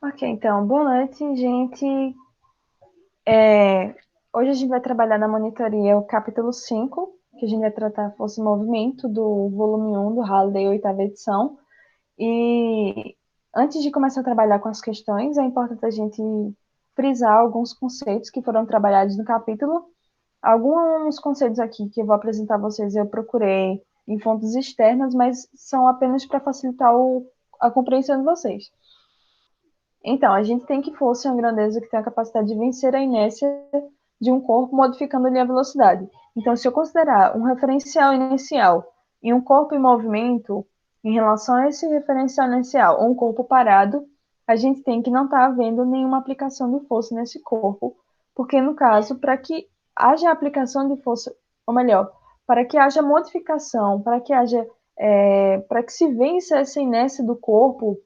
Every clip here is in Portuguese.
Ok, então, boa noite, gente. É, Hoje a gente vai trabalhar na monitoria o capítulo 5, que a gente vai tratar força e movimento do volume 1 do Halliday, oitava edição. E antes de começar a trabalhar com as questões, é importante a gente frisar alguns conceitos que foram trabalhados no capítulo. Alguns conceitos aqui que eu vou apresentar a vocês eu procurei em fontes externas, mas são apenas para facilitar a compreensão de vocês. Então, a gente tem que força é uma grandeza que tem a capacidade de vencer a inércia de um corpo, modificando-lhe a velocidade. Então, se eu considerar um referencial inicial e um corpo em movimento, em relação a esse referencial inicial, ou um corpo parado, a gente tem que não estar havendo nenhuma aplicação de força nesse corpo, porque, no caso, para que haja aplicação de força, ou melhor, para que haja modificação, para que se vença essa inércia do corpo,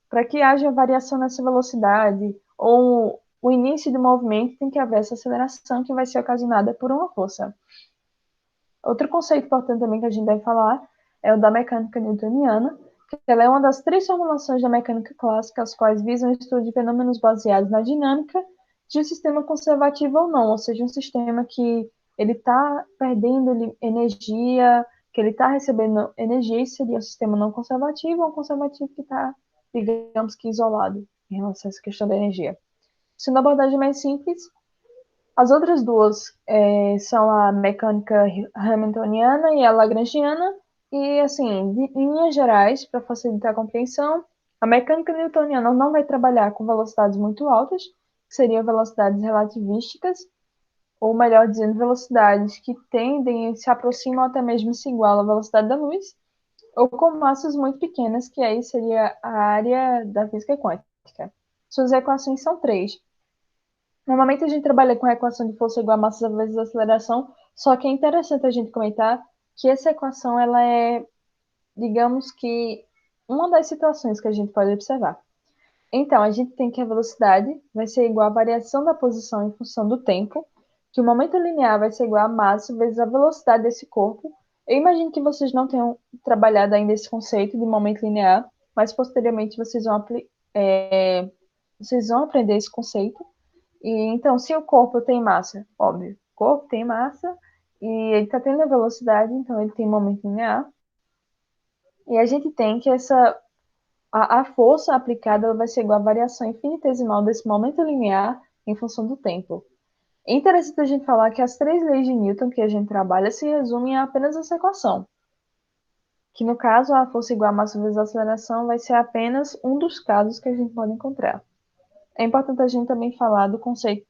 para que haja variação nessa velocidade ou o início do movimento, tem que haver essa aceleração que vai ser ocasionada por uma força. Outro conceito importante também que a gente deve falar é o da mecânica newtoniana, que ela é uma das três formulações da mecânica clássica, as quais visam o estudo de fenômenos baseados na dinâmica de um sistema conservativo ou não, ou seja, um sistema que ele está perdendo energia, que ele está recebendo energia, isso seria um sistema não conservativo, ou um conservativo que está, digamos que, isolado em relação a essa questão da energia. Sendo a abordagem mais simples, as outras duas são a mecânica hamiltoniana e a lagrangiana, e, assim, em linhas gerais, para facilitar a compreensão, a mecânica newtoniana não vai trabalhar com velocidades muito altas, que seriam velocidades relativísticas, ou melhor dizendo, velocidades que tendem e se aproximam até mesmo se igualam à velocidade da luz, ou com massas muito pequenas, que aí seria a área da física quântica. Suas equações são três. Normalmente a gente trabalha com a equação de força igual a massa vezes aceleração, só que é interessante a gente comentar que essa equação ela é, digamos que, uma das situações que a gente pode observar. Então, a gente tem que a velocidade vai ser igual à variação da posição em função do tempo, que o momento linear vai ser igual a massa vezes a velocidade desse corpo. Eu imagino que vocês não tenham trabalhado ainda esse conceito de momento linear, mas posteriormente vocês vão aprender esse conceito. E então, se o corpo tem massa, óbvio, o corpo tem massa e ele está tendo a velocidade, então ele tem momento linear. E a gente tem que a força aplicada ela vai ser igual à variação infinitesimal desse momento linear em função do tempo. É interessante a gente falar que as três leis de Newton que a gente trabalha se resumem a apenas essa equação, que no caso a força igual a massa vezes a aceleração vai ser apenas um dos casos que a gente pode encontrar. É importante a gente também falar do conceito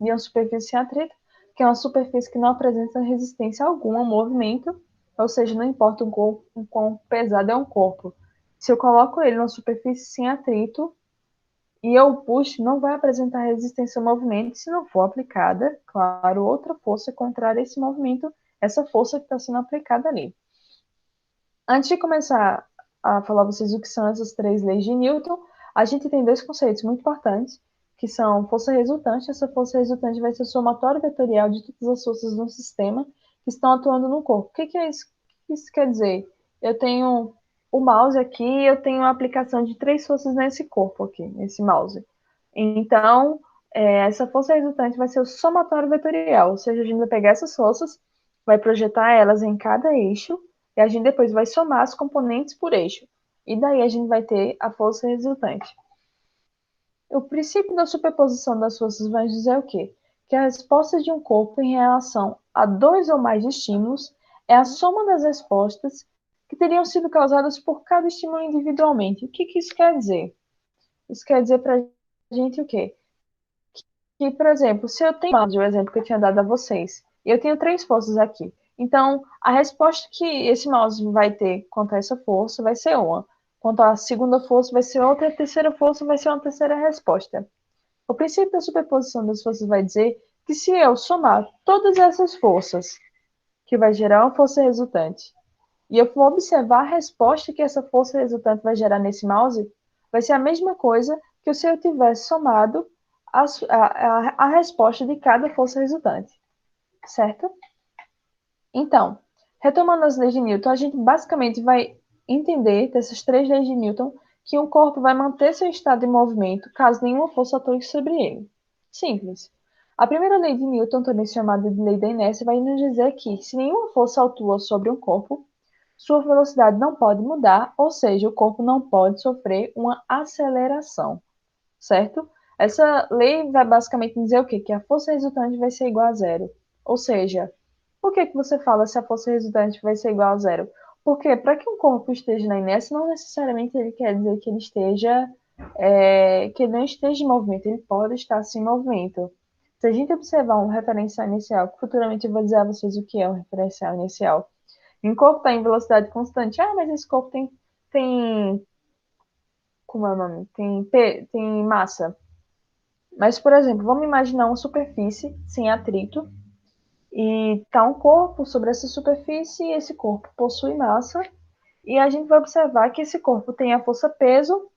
de uma superfície sem atrito, que é uma superfície que não apresenta resistência alguma ao movimento, ou seja, não importa o quão pesado é um corpo. Se eu coloco ele numa superfície sem atrito e eu puxo, não vai apresentar resistência ao movimento se não for aplicada, claro, outra força contrária a esse movimento, essa força que está sendo aplicada ali. Antes de começar a falar para vocês o que são essas três leis de Newton, a gente tem dois conceitos muito importantes, que são força resultante. Essa força resultante vai ser o somatório vetorial de todas as forças no sistema que estão atuando no corpo. O que é isso? O que isso quer dizer? Eu tenho o mouse aqui, eu tenho a aplicação de três forças nesse corpo aqui, nesse mouse. Então, essa força resultante vai ser o somatório vetorial, ou seja, a gente vai pegar essas forças, vai projetar elas em cada eixo, e a gente depois vai somar as componentes por eixo. E daí a gente vai ter a força resultante. O princípio da superposição das forças vai dizer o quê? Que a resposta de um corpo em relação a dois ou mais estímulos é a soma das respostas que teriam sido causadas por cada estímulo individualmente. O que isso quer dizer? Isso quer dizer para a gente o quê? Que, por exemplo, se eu tenho o exemplo que eu tinha dado a vocês, e eu tenho três forças aqui. Então, a resposta que esse mouse vai ter quanto a essa força vai ser uma. Quanto à segunda força vai ser outra, e a terceira força vai ser uma terceira resposta. O princípio da superposição das forças vai dizer que se eu somar todas essas forças, que vai gerar uma força resultante, e eu for observar a resposta que essa força resultante vai gerar nesse mouse, vai ser a mesma coisa que se eu tivesse somado a resposta de cada força resultante, certo? Então, retomando as leis de Newton, a gente basicamente vai entender dessas três leis de Newton que um corpo vai manter seu estado de movimento caso nenhuma força atue sobre ele. Simples. A primeira lei de Newton, também chamada de lei da inércia, vai nos dizer que, se nenhuma força atua sobre um corpo, sua velocidade não pode mudar, ou seja, o corpo não pode sofrer uma aceleração, certo? Essa lei vai basicamente dizer o quê? Que a força resultante vai ser igual a zero. Ou seja, por que que você fala se a força resultante vai ser igual a zero? Porque para que um corpo esteja na inércia, não necessariamente ele quer dizer que ele esteja, que ele não esteja em movimento, ele pode estar sem movimento. Se a gente observar um referencial inicial, que futuramente eu vou dizer a vocês o que é um referencial inicial, um corpo está em velocidade constante, mas esse corpo tem, como é o nome? Tem massa. Mas, por exemplo, vamos imaginar uma superfície sem atrito e tá um corpo sobre essa superfície e esse corpo possui massa e a gente vai observar que esse corpo tem a força peso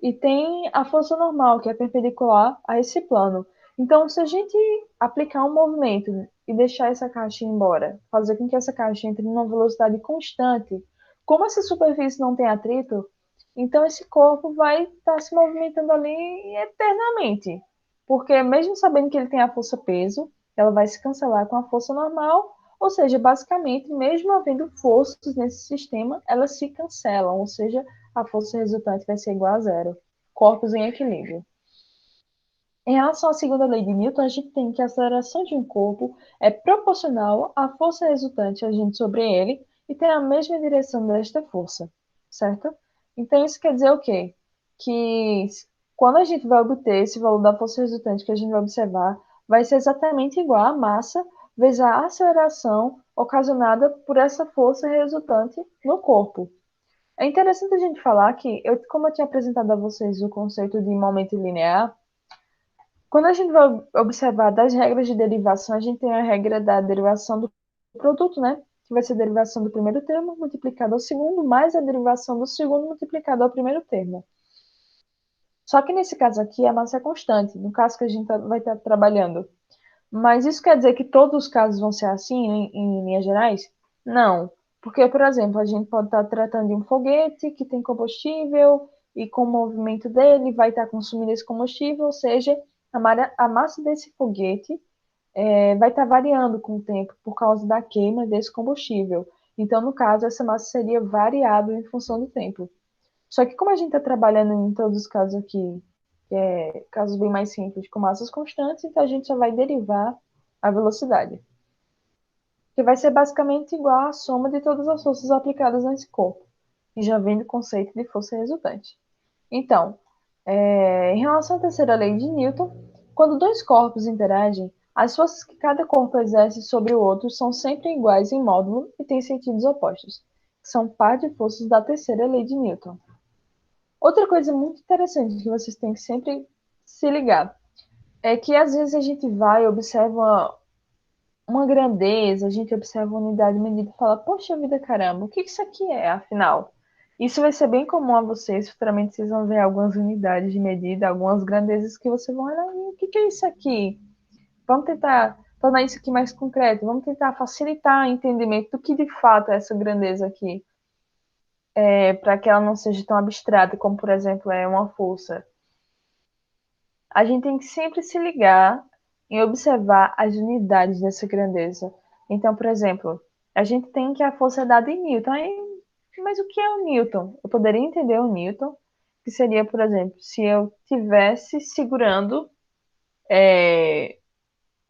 e tem a força normal, que é perpendicular a esse plano. Então, se a gente aplicar um movimento e deixar essa caixa ir embora, fazer com que essa caixa entre numa velocidade constante, como essa superfície não tem atrito, então esse corpo vai estar se movimentando ali eternamente. Porque mesmo sabendo que ele tem a força peso, ela vai se cancelar com a força normal, ou seja, basicamente, mesmo havendo forças nesse sistema, elas se cancelam, ou seja, a força resultante vai ser igual a zero. Corpos em equilíbrio. Em relação à segunda lei de Newton, a gente tem que a aceleração de um corpo é proporcional à força resultante agindo sobre ele e tem a mesma direção desta força, certo? Então, isso quer dizer o quê? Que quando a gente vai obter esse valor da força resultante que a gente vai observar, vai ser exatamente igual à massa vezes a aceleração ocasionada por essa força resultante no corpo. É interessante a gente falar que, como eu tinha apresentado a vocês o conceito de momento linear, quando a gente vai observar das regras de derivação, a gente tem a regra da derivação do produto, né? Que vai ser a derivação do primeiro termo multiplicado ao segundo, mais a derivação do segundo multiplicado ao primeiro termo. Só que nesse caso aqui, a massa é constante, no caso que a gente vai estar trabalhando. Mas isso quer dizer que todos os casos vão ser assim, em linhas gerais? Não. Porque, por exemplo, a gente pode estar tratando de um foguete que tem combustível e com o movimento dele vai estar consumindo esse combustível, ou seja, a massa desse foguete vai estar variando com o tempo por causa da queima desse combustível. Então, no caso, essa massa seria variável em função do tempo. Só que como a gente está trabalhando em todos os casos aqui, casos bem mais simples, com massas constantes, então a gente só vai derivar a velocidade, que vai ser basicamente igual à soma de todas as forças aplicadas nesse corpo, e já vem do conceito de força resultante. Então, em relação à terceira lei de Newton, quando dois corpos interagem, as forças que cada corpo exerce sobre o outro são sempre iguais em módulo e têm sentidos opostos, que são par de forças da terceira lei de Newton. Outra coisa muito interessante que vocês têm que sempre se ligar é que às vezes a gente vai e observa uma grandeza, a gente observa uma unidade medida e fala, poxa vida, caramba, o que isso aqui é, afinal? Isso vai ser bem comum a vocês, futuramente vocês vão ver algumas unidades de medida, algumas grandezas que vocês vão olhar, o que é isso aqui? Vamos tentar tornar isso aqui mais concreto, vamos tentar facilitar o entendimento do que de fato é essa grandeza aqui, para que ela não seja tão abstrata como, por exemplo, é uma força. A gente tem que sempre se ligar em observar as unidades dessa grandeza. Então, por exemplo, a gente tem que a força é dada em Newton. Mas o que é o Newton? Eu poderia entender o Newton, que seria, por exemplo, se eu tivesse segurando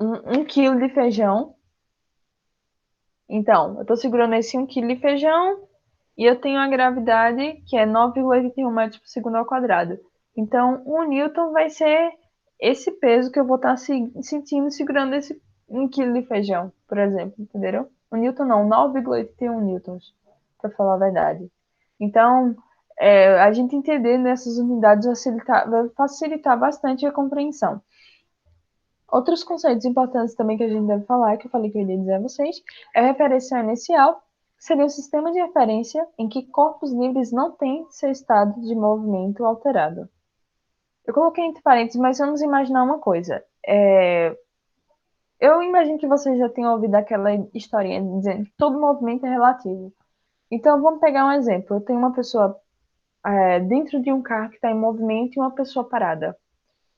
um quilo de feijão. Então, eu estou segurando esse um quilo de feijão e eu tenho a gravidade que é 9,81 metros por segundo ao quadrado. Então, um Newton vai ser esse peso que eu vou estar sentindo segurando esse 1 quilo de feijão, por exemplo, entenderam? Um Newton não, 9,81 newtons, para falar a verdade. Então, a gente entender nessas unidades vai facilitar bastante a compreensão. Outros conceitos importantes também que a gente deve falar, que eu falei que eu iria dizer a vocês, é a referência inicial, que seria o sistema de referência em que corpos livres não têm seu estado de movimento alterado. Eu coloquei entre parênteses, mas vamos imaginar uma coisa. Eu imagino que vocês já tenham ouvido aquela historinha dizendo que todo movimento é relativo. Então, vamos pegar um exemplo. Eu tenho uma pessoa dentro de um carro que está em movimento e uma pessoa parada.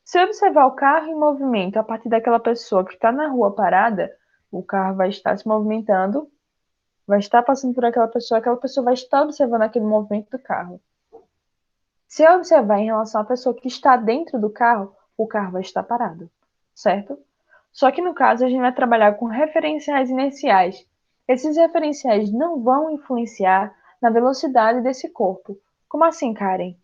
Se eu observar o carro em movimento a partir daquela pessoa que está na rua parada, o carro vai estar se movimentando, vai estar passando por aquela pessoa vai estar observando aquele movimento do carro. Se eu observar em relação à pessoa que está dentro do carro, o carro vai estar parado, certo? Só que no caso a gente vai trabalhar com referenciais inerciais. Esses referenciais não vão influenciar na velocidade desse corpo. Como assim, Karen?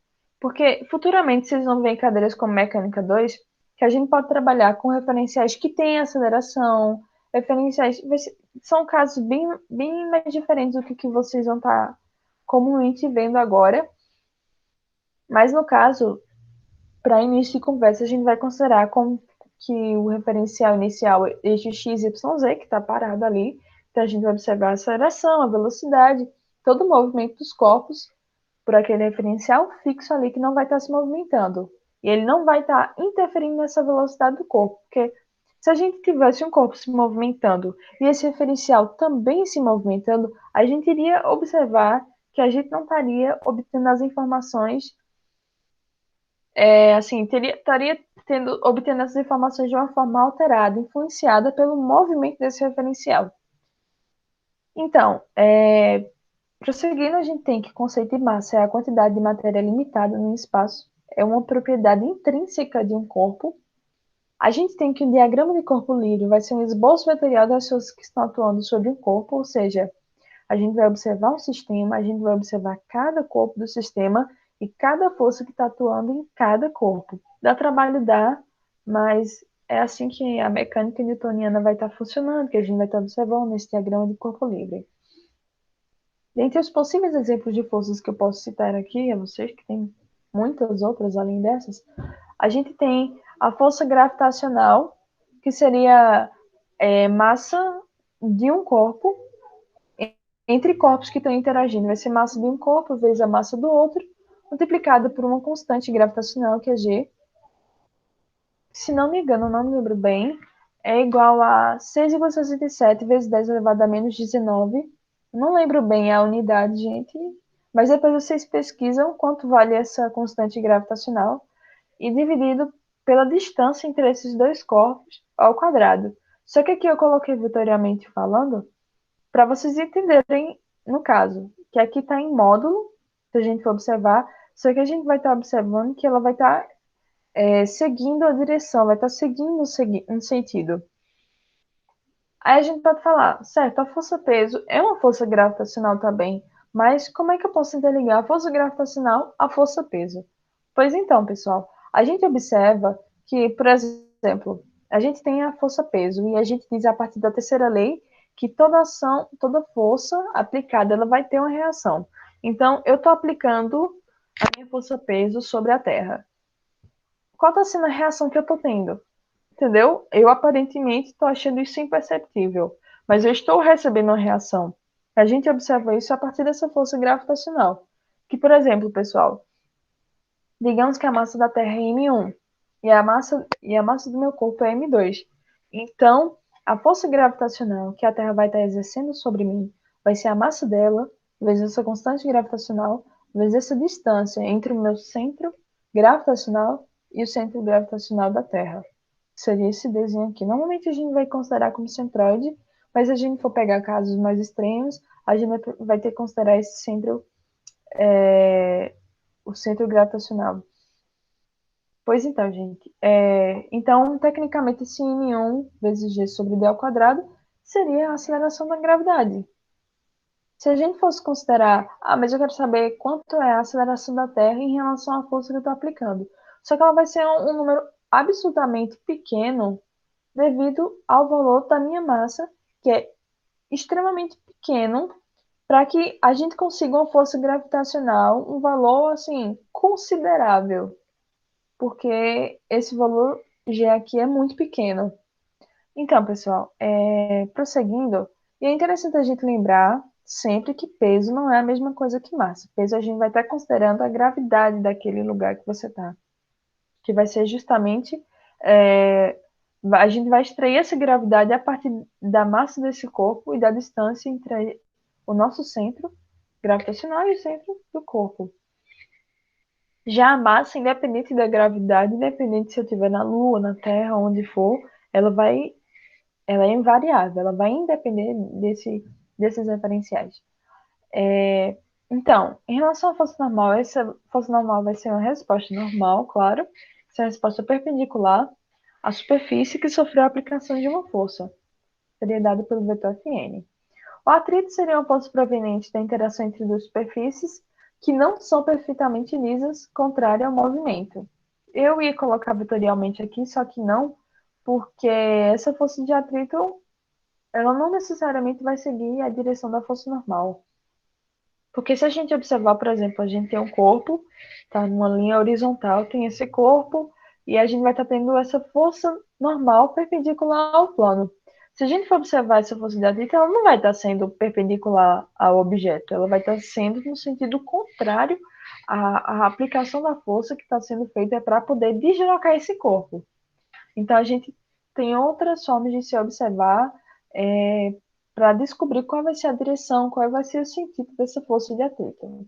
Porque futuramente vocês vão ver em cadeiras como Mecânica 2 que a gente pode trabalhar com referenciais que têm aceleração, referenciais. São casos bem mais diferentes do que vocês vão estar comumente vendo agora. Mas no caso, para início de conversa, a gente vai considerar como que o referencial inicial é eixo x, y, z, que está parado ali. Então, a gente vai observar a aceleração, a velocidade, todo o movimento dos corpos por aquele referencial fixo ali que não vai estar se movimentando. E ele não vai estar interferindo nessa velocidade do corpo, porque se a gente tivesse um corpo se movimentando e esse referencial também se movimentando, a gente iria observar que a gente não estaria obtendo as informações assim, estaria obtendo essas informações de uma forma alterada, influenciada pelo movimento desse referencial. Então, prosseguindo, a gente tem que o conceito de massa é a quantidade de matéria limitada no espaço, é uma propriedade intrínseca de um corpo. A gente tem que o diagrama de corpo livre vai ser um esboço vetorial das forças que estão atuando sobre um corpo, ou seja, a gente vai observar um sistema, a gente vai observar cada corpo do sistema e cada força que está atuando em cada corpo. Dá trabalho, dá, mas é assim que a mecânica newtoniana vai estar funcionando, que a gente vai estar observando nesse diagrama de corpo livre. Dentre os possíveis exemplos de forças que eu posso citar aqui a vocês, que tem muitas outras além dessas, a gente tem a força gravitacional, que seria massa de um corpo entre corpos que estão interagindo. Vai ser massa de um corpo vezes a massa do outro, multiplicada por uma constante gravitacional, que é G. Se não me engano, não me lembro bem, é igual a 6,67 vezes 10 elevado a menos 19. Não lembro bem a unidade, gente, mas depois vocês pesquisam quanto vale essa constante gravitacional e dividido pela distância entre esses dois corpos ao quadrado. Só que aqui eu coloquei vetorialmente falando, para vocês entenderem, no caso, que aqui está em módulo, se a gente for observar, só que a gente vai estar observando que ela vai estar seguindo a direção, vai estar seguindo um sentido. Aí a gente pode falar, certo, a força-peso é uma força gravitacional também, mas como é que eu posso interligar a força gravitacional à força-peso? Pois então, pessoal, a gente observa que, por exemplo, a gente tem a força-peso e a gente diz a partir da terceira lei que toda ação, toda força aplicada, ela vai ter uma reação. Então, eu estou aplicando a minha força-peso sobre a Terra. Qual está sendo a reação que eu estou tendo? Entendeu? Eu aparentemente estou achando isso imperceptível, mas eu estou recebendo uma reação. A gente observa isso a partir dessa força gravitacional. Que, por exemplo, pessoal, digamos que a massa da Terra é m1 e a massa do meu corpo é m2. Então, a força gravitacional que a Terra vai estar exercendo sobre mim vai ser a massa dela, vezes essa constante gravitacional, vezes essa distância entre o meu centro gravitacional e o centro gravitacional da Terra. Seria esse desenho aqui. Normalmente a gente vai considerar como centroide, mas se a gente for pegar casos mais extremos, a gente vai ter que considerar esse centro, o centro gravitacional. Pois então, gente. Então, tecnicamente, esse N1 vezes G sobre D ao quadrado seria a aceleração da gravidade. Se a gente fosse considerar, mas eu quero saber quanto é a aceleração da Terra em relação à força que eu estou aplicando. Só que ela vai ser um número absolutamente pequeno devido ao valor da minha massa, que é extremamente pequeno, para que a gente consiga uma força gravitacional, um valor assim considerável, porque esse valor G aqui é muito pequeno. Então, pessoal, prosseguindo, e é interessante a gente lembrar sempre que peso não é a mesma coisa que massa. Peso a gente vai estar considerando a gravidade daquele lugar que você está, que vai ser justamente a gente vai extrair essa gravidade a partir da massa desse corpo e da distância entre o nosso centro gravitacional e o centro do corpo. Já a massa, independente da gravidade, independente se eu estiver na Lua, na Terra, onde for, ela é invariável, ela vai independer desses referenciais. Então, em relação à força normal, essa força normal vai ser uma resposta normal, claro, essa resposta perpendicular à superfície que sofreu a aplicação de uma força, seria dada pelo vetor Fn. O atrito seria uma força proveniente da interação entre duas superfícies que não são perfeitamente lisas, contrária ao movimento. Eu ia colocar vetorialmente aqui, só que não, porque essa força de atrito, ela não necessariamente vai seguir a direção da força normal. Porque se a gente observar, por exemplo, a gente tem um corpo, tá numa linha horizontal, tem esse corpo, e a gente vai estar tendo essa força normal perpendicular ao plano. Se a gente for observar essa força de atrito, ela não vai estar sendo perpendicular ao objeto, ela vai estar sendo no sentido contrário à aplicação da força que está sendo feita é para poder deslocar esse corpo. Então a gente tem outras formas de se observar para descobrir qual vai ser a direção, qual vai ser o sentido dessa força de atrito.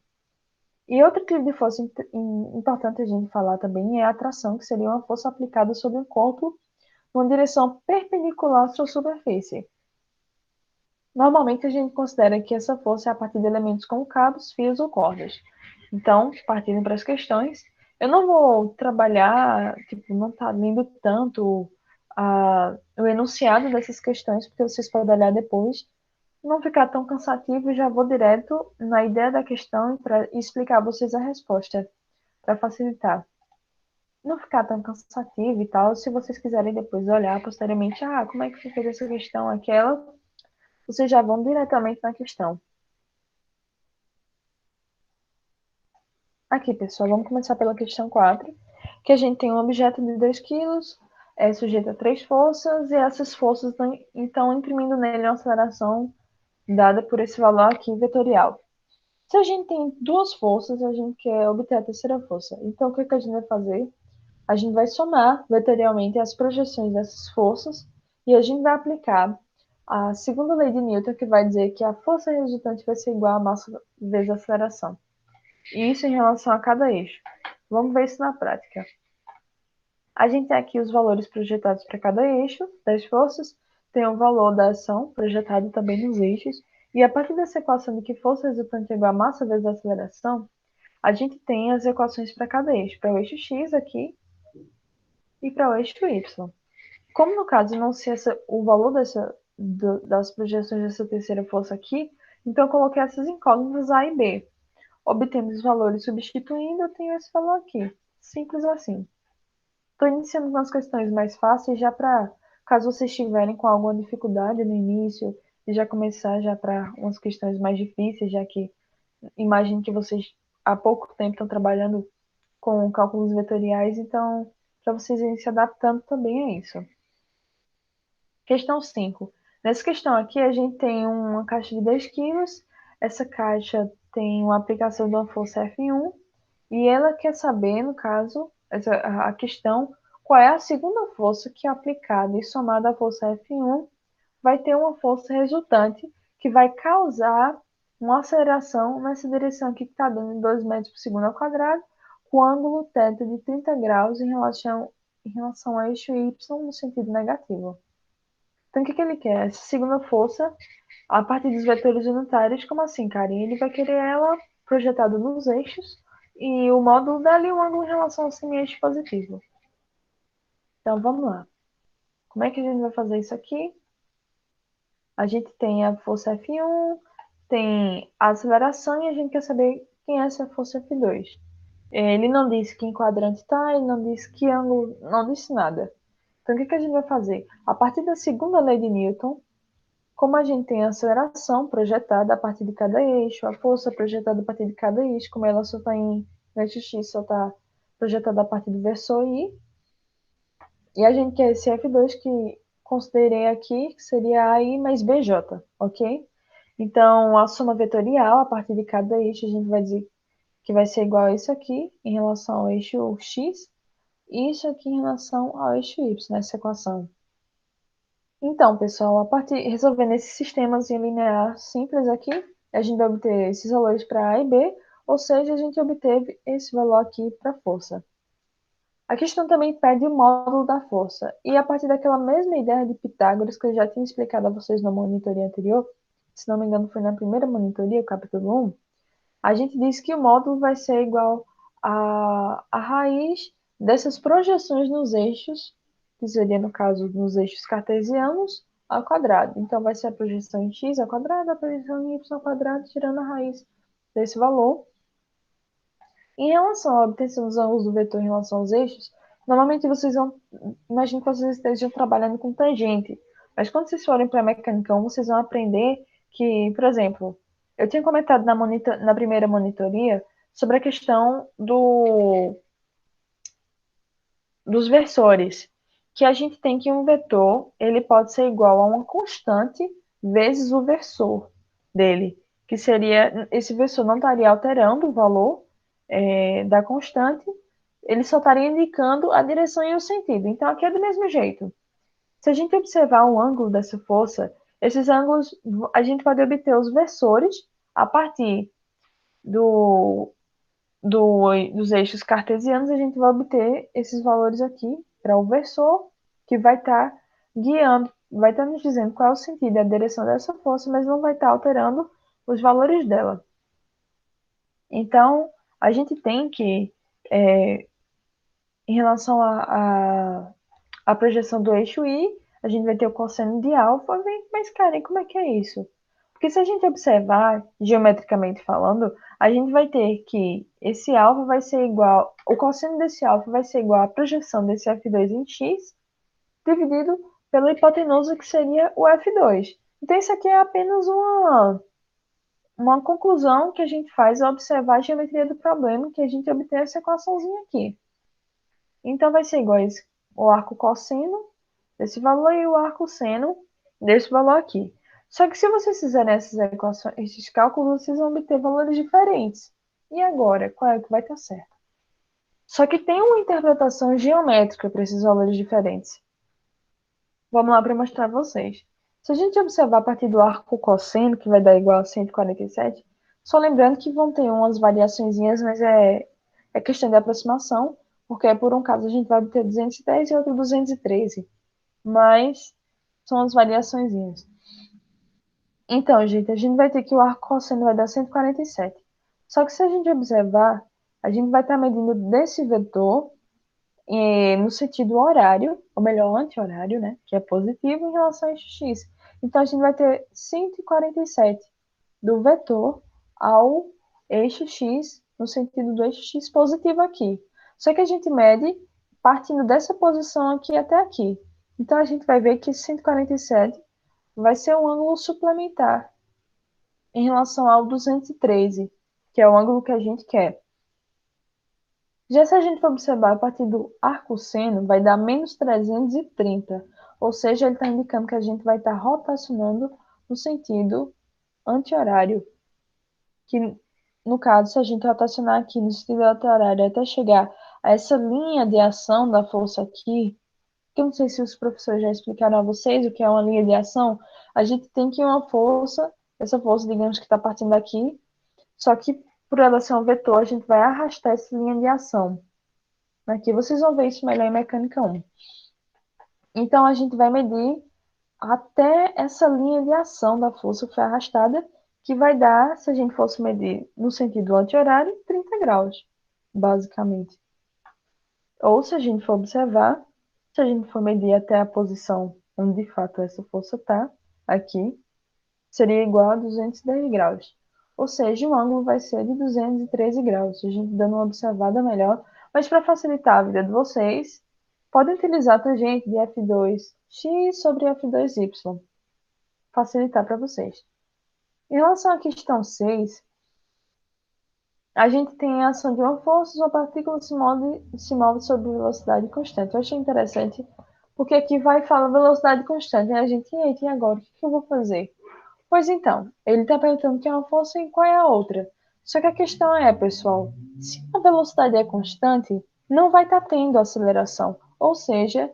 E outro tipo de força importante a gente falar também é a atração, que seria uma força aplicada sobre um corpo numa direção perpendicular à sua superfície. Normalmente a gente considera que essa força é a partir de elementos como cabos, fios ou cordas. Então, partindo para as questões, eu não vou trabalhar, não tá lendo tanto o enunciado dessas questões, porque vocês podem olhar depois, não ficar tão cansativo, já vou direto na ideia da questão para explicar a vocês a resposta, para facilitar. Não ficar tão cansativo e tal, se vocês quiserem depois olhar posteriormente, como é que foi feita essa questão, aquela, vocês já vão diretamente na questão. Aqui, pessoal, vamos começar pela questão 4, que a gente tem um objeto de 2 quilos, é sujeito a 3 forças, e essas forças estão imprimindo nele uma aceleração dada por esse valor aqui vetorial. Se a gente tem duas forças, a gente quer obter a terceira força. Então, o que a gente vai fazer? A gente vai somar vetorialmente as projeções dessas forças e a gente vai aplicar a segunda lei de Newton, que vai dizer que a força resultante vai ser igual a massa vezes a aceleração. E isso em relação a cada eixo. Vamos ver isso na prática. A gente tem aqui os valores projetados para cada eixo das forças, tem o valor da ação projetado também nos eixos, e a partir dessa equação de que força resultante é igual a massa vezes a aceleração, a gente tem as equações para cada eixo, para o eixo x aqui e para o eixo y. Como no caso não sei o valor das projeções dessa terceira força aqui, então eu coloquei essas incógnitas A e B. Obtemos os valores substituindo, eu tenho esse valor aqui. Simples assim. Estou iniciando umas questões mais fáceis já para, caso vocês estiverem com alguma dificuldade no início, e já começar já para umas questões mais difíceis, já que imagino que vocês há pouco tempo estão trabalhando com cálculos vetoriais, então para vocês irem se adaptando também a isso. Questão 5. Nessa questão aqui, a gente tem uma caixa de 2 quilos. Essa caixa tem uma aplicação de uma força F1 e ela quer saber, no caso, a questão, qual é a segunda força que é aplicada e somada à força F1 vai ter uma força resultante que vai causar uma aceleração nessa direção aqui que está dando 2 metros por segundo ao quadrado, com ângulo θ de 30 graus em relação ao eixo Y no sentido negativo. Então, o que ele quer? Essa segunda força, a partir dos vetores unitários, como assim, Karen? Ele vai querer ela projetada nos eixos e o módulo dá-lhe um ângulo em relação ao semi-eixo positivo. Então, vamos lá. Como é que a gente vai fazer isso aqui? A gente tem a força F1, tem a aceleração e a gente quer saber quem é essa força F2. Ele não disse que em quadrante está, ele não disse que ângulo, não disse nada. Então, o que a gente vai fazer? A partir da segunda lei de Newton, como a gente tem a aceleração projetada a partir de cada eixo, a força projetada a partir de cada eixo, como ela só está no eixo X, só está projetada a partir do versor Y, e a gente quer esse F2 que considerei aqui, que seria AI mais BJ, ok? Então, a soma vetorial a partir de cada eixo, a gente vai dizer que vai ser igual a isso aqui em relação ao eixo X, e isso aqui em relação ao eixo Y, nessa equação. Então, pessoal, resolvendo esse sistemazinho linear simples aqui, a gente vai obter esses valores para A e B, ou seja, a gente obteve esse valor aqui para força. A questão também pede o módulo da força, e a partir daquela mesma ideia de Pitágoras que eu já tinha explicado a vocês na monitoria anterior, se não me engano foi na primeira monitoria, capítulo 1, a gente diz que o módulo vai ser igual a raiz dessas projeções nos eixos, que seria, no caso, nos eixos cartesianos, ao quadrado. Então, vai ser a projeção em x ao quadrado, a projeção em y ao quadrado, tirando a raiz desse valor. Em relação à obtenção dos ângulos do vetor em relação aos eixos, normalmente vocês vão, imagino que vocês estejam trabalhando com tangente, mas quando vocês forem para a mecânica 1, vocês vão aprender que, por exemplo, eu tinha comentado na primeira monitoria sobre a questão dos versores, que a gente tem que um vetor ele pode ser igual a uma constante vezes o versor dele, que seria, esse versor não estaria alterando o valor da constante, ele só estaria indicando a direção e o sentido. Então, aqui é do mesmo jeito. Se a gente observar o ângulo dessa força, esses ângulos, a gente pode obter os versores a partir dos eixos cartesianos, a gente vai obter esses valores aqui para o versor, que vai estar guiando, vai estar nos dizendo qual é o sentido e a direção dessa força, mas não vai estar alterando os valores dela. Então, a gente tem que, em relação à projeção do eixo Y, a gente vai ter o cosseno de alfa, mas, cara, e como é que é isso? Porque se a gente observar, geometricamente falando, a gente vai ter que esse alfa vai ser igual, o cosseno desse alfa vai ser igual à projeção desse F2 em x, dividido pela hipotenusa, que seria o F2. Então, isso aqui é apenas uma conclusão que a gente faz ao observar a geometria do problema, que a gente obtém essa equaçãozinha aqui. Então, vai ser igual a esse, o arco cosseno desse valor e o arco seno desse valor aqui. Só que se vocês fizerem essas equações, esses cálculos, vocês vão obter valores diferentes. E agora, qual é o que vai estar certo? Só que tem uma interpretação geométrica para esses valores diferentes. Vamos lá para mostrar para vocês. Se a gente observar a partir do arco cosseno, que vai dar igual a 147, só lembrando que vão ter umas variaçõezinhas, mas é questão de aproximação, porque por um caso a gente vai obter 210 e outro 213. Mas são as variaçõezinhas. Então, gente, a gente vai ter que o arco cosseno vai dar 147. Só que se a gente observar, a gente vai estar medindo desse vetor no sentido horário, ou melhor, anti-horário, né? Que é positivo em relação a x. Então, a gente vai ter 147 do vetor ao eixo x, no sentido do eixo x positivo aqui. Só que a gente mede partindo dessa posição aqui até aqui. Então, a gente vai ver que 147 vai ser um ângulo suplementar em relação ao 213, que é o ângulo que a gente quer. Já se a gente for observar a partir do arco seno, vai dar menos 330, ou seja, ele está indicando que a gente vai estar rotacionando no sentido anti-horário, que no caso, se a gente rotacionar aqui no sentido anti-horário até chegar a essa linha de ação da força aqui, que eu não sei se os professores já explicaram a vocês o que é uma linha de ação, a gente tem que uma força, essa força, digamos que está partindo daqui, só que por ela ser um vetor, a gente vai arrastar essa linha de ação. Aqui vocês vão ver isso melhor em mecânica 1. Então, a gente vai medir até essa linha de ação da força que foi arrastada, que vai dar, se a gente fosse medir no sentido anti-horário, 30 graus, basicamente. Ou se a gente for observar, se a gente for medir até a posição onde de fato essa força está, aqui, seria igual a 210 graus. Ou seja, o ângulo vai ser de 213 graus, a gente dando uma observada melhor. Mas para facilitar a vida de vocês, podem utilizar a tangente de F2x sobre F2y. Facilitar para vocês. Em relação à questão 6, a gente tem a ação de uma força, uma partícula se move sob velocidade constante. Eu achei interessante, porque aqui vai falar velocidade constante. E a gente, e agora? O que eu vou fazer? Pois então, ele está perguntando o que é uma força e qual é a outra. Só que a questão é, pessoal, se a velocidade é constante, não vai estar tendo aceleração. Ou seja,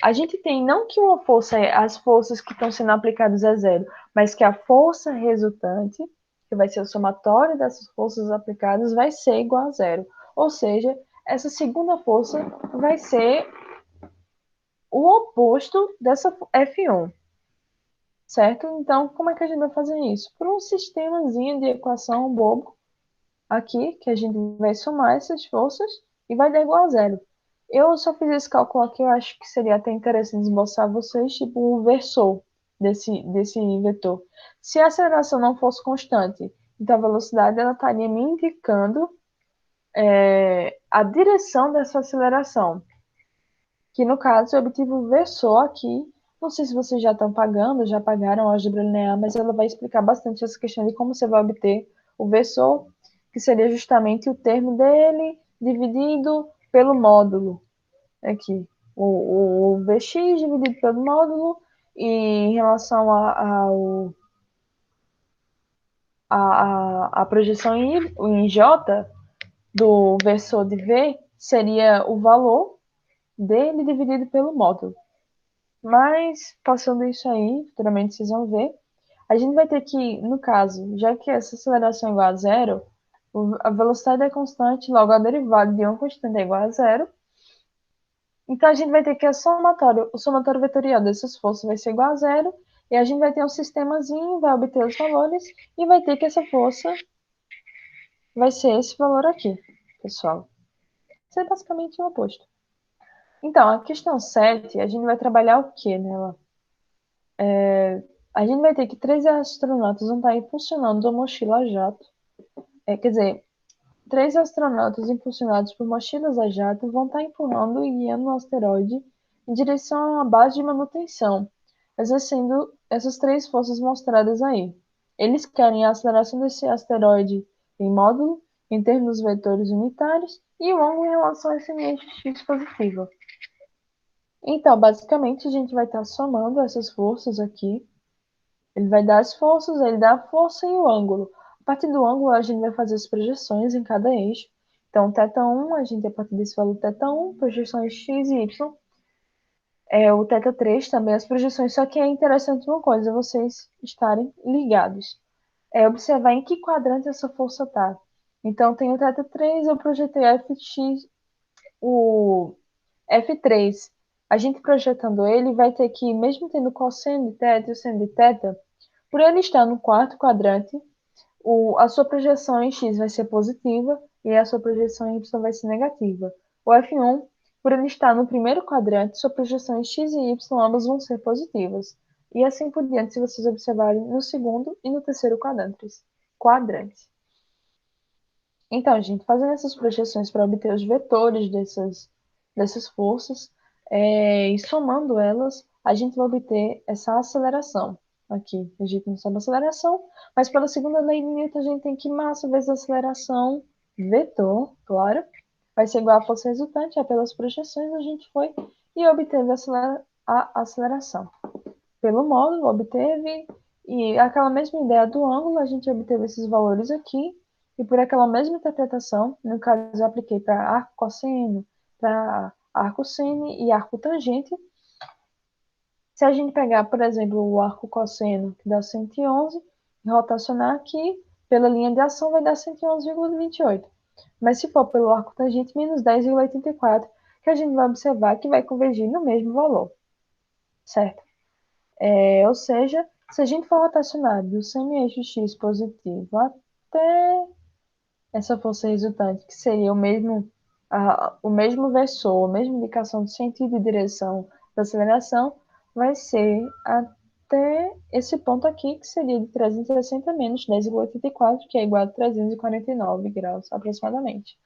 a gente tem não que uma força, as forças que estão sendo aplicadas é zero, mas que a força resultante que vai ser o somatório dessas forças aplicadas, vai ser igual a zero. Ou seja, essa segunda força vai ser o oposto dessa F1, certo? Então, como é que a gente vai fazer isso? Por um sistemazinho de equação bobo aqui, que a gente vai somar essas forças e vai dar igual a zero. Eu só fiz esse cálculo aqui, eu acho que seria até interessante esboçar vocês, tipo, um versor desse vetor. Se a aceleração não fosse constante, então a velocidade ela estaria me indicando a direção dessa aceleração, que no caso eu obtive o versor aqui. Não sei se vocês já estão pagando, já pagaram a álgebra linear, mas ela vai explicar bastante essa questão de como você vai obter o versor, que seria justamente o termo dele dividido pelo módulo aqui. O Vx dividido pelo módulo, e em relação a projeção em J do versor de V seria o valor dele dividido pelo módulo. Mas, passando isso aí, futuramente vocês vão ver, a gente vai ter que, no caso, já que essa aceleração é igual a zero, a velocidade é constante, logo a derivada de uma constante é igual a zero. Então, a gente vai ter que o somatório vetorial dessas forças vai ser igual a zero, e a gente vai ter um sistemazinho, vai obter os valores, e vai ter que essa força vai ser esse valor aqui, pessoal. Isso é basicamente o oposto. Então, a questão 7, a gente vai trabalhar o que nela? A gente vai ter que 13 astronautas vão estar impulsionando a mochila a jato. Quer dizer, 3 astronautas impulsionados por mochilas a jato vão estar empurrando e guiando o asteroide em direção a uma base de manutenção, exercendo essas 3 forças mostradas aí. Eles querem a aceleração desse asteroide em módulo, em termos vetores unitários, e o ângulo em relação a esse eixo x positivo. Então, basicamente, a gente vai estar somando essas forças aqui. Ele vai dar as forças, ele dá a força e o ângulo. A partir do ângulo, a gente vai fazer as projeções em cada eixo. Então, θ1, a gente, a partir desse valor θ1, projeções x e y. O θ3 também, as projeções. Só que é interessante uma coisa, vocês estarem ligados. Observar em que quadrante essa força está. Então, tem o θ3, eu projetei o F3. A gente projetando ele, vai ter que, mesmo tendo cosseno de θ e o seno de θ, por ele estar no quarto quadrante, a sua projeção em x vai ser positiva e a sua projeção em y vai ser negativa. O F1, por ele estar no primeiro quadrante, sua projeção em x e y ambas vão ser positivas. E assim por diante, se vocês observarem no segundo e no terceiro quadrante. Então, gente, fazendo essas projeções para obter os vetores dessas forças, e somando elas, a gente vai obter essa aceleração. Aqui, a gente não sabe a aceleração, mas pela segunda lei de Newton, a gente tem que massa vezes aceleração vetor, claro, vai ser igual à força resultante, pelas projeções a gente foi e obteve a aceleração. Pelo módulo, obteve, e aquela mesma ideia do ângulo, a gente obteve esses valores aqui, e por aquela mesma interpretação, no caso eu apliquei para arco cosseno, para arco seno e arco tangente. Se a gente pegar, por exemplo, o arco cosseno, que dá 111, e rotacionar aqui, pela linha de ação vai dar 111,28. Mas se for pelo arco tangente, menos 10,84, que a gente vai observar que vai convergir no mesmo valor, certo? Ou seja, se a gente for rotacionar do semi-eixo x positivo até essa força resultante, que seria o mesmo versor, a mesma indicação de sentido e direção da aceleração, vai ser até esse ponto aqui, que seria de 360 menos 10,84, que é igual a 349 graus aproximadamente.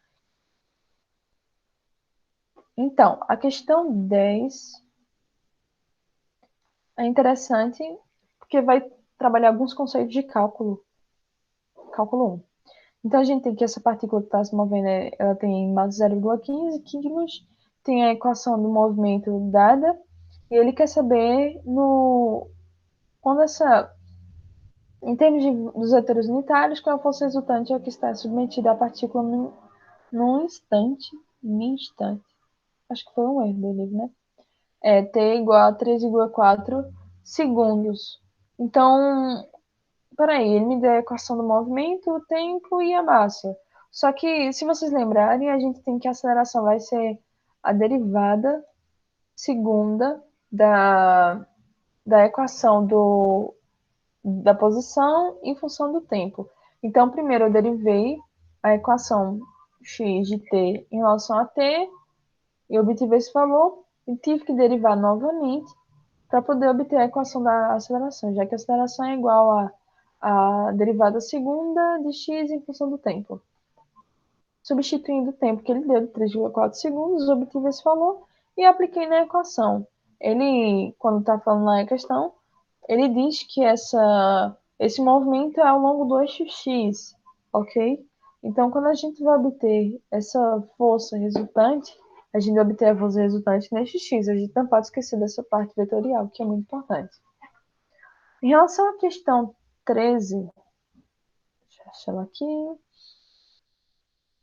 Então, a questão 10 é interessante porque vai trabalhar alguns conceitos de cálculo 1. Então, a gente tem que essa partícula que está se movendo, ela tem massa 0,15 quilos, tem a equação do movimento dada, e ele quer saber quando em termos dos vetores unitários, qual é a força resultante ao que está submetida a partícula num instante. Acho que foi um erro do livro, né? T igual a 3,4 segundos. Então, peraí, ele me deu a equação do movimento, o tempo e a massa. Só que, se vocês lembrarem, a gente tem que a aceleração vai ser a derivada segunda da equação da posição em função do tempo. Então, primeiro eu derivei a equação x de t em relação a t, e obtive esse valor, e tive que derivar novamente para poder obter a equação da aceleração, já que a aceleração é igual a derivada segunda de x em função do tempo. Substituindo o tempo que ele deu de 3,4 segundos, obtive esse valor e apliquei na equação. Ele, quando está falando na questão, ele diz que esse movimento é ao longo do eixo x, ok? Então, quando a gente vai obter essa força resultante, a gente vai obter a força resultante no eixo x. A gente não pode esquecer dessa parte vetorial, que é muito importante. Em relação à questão 13, deixa eu achar ela aqui.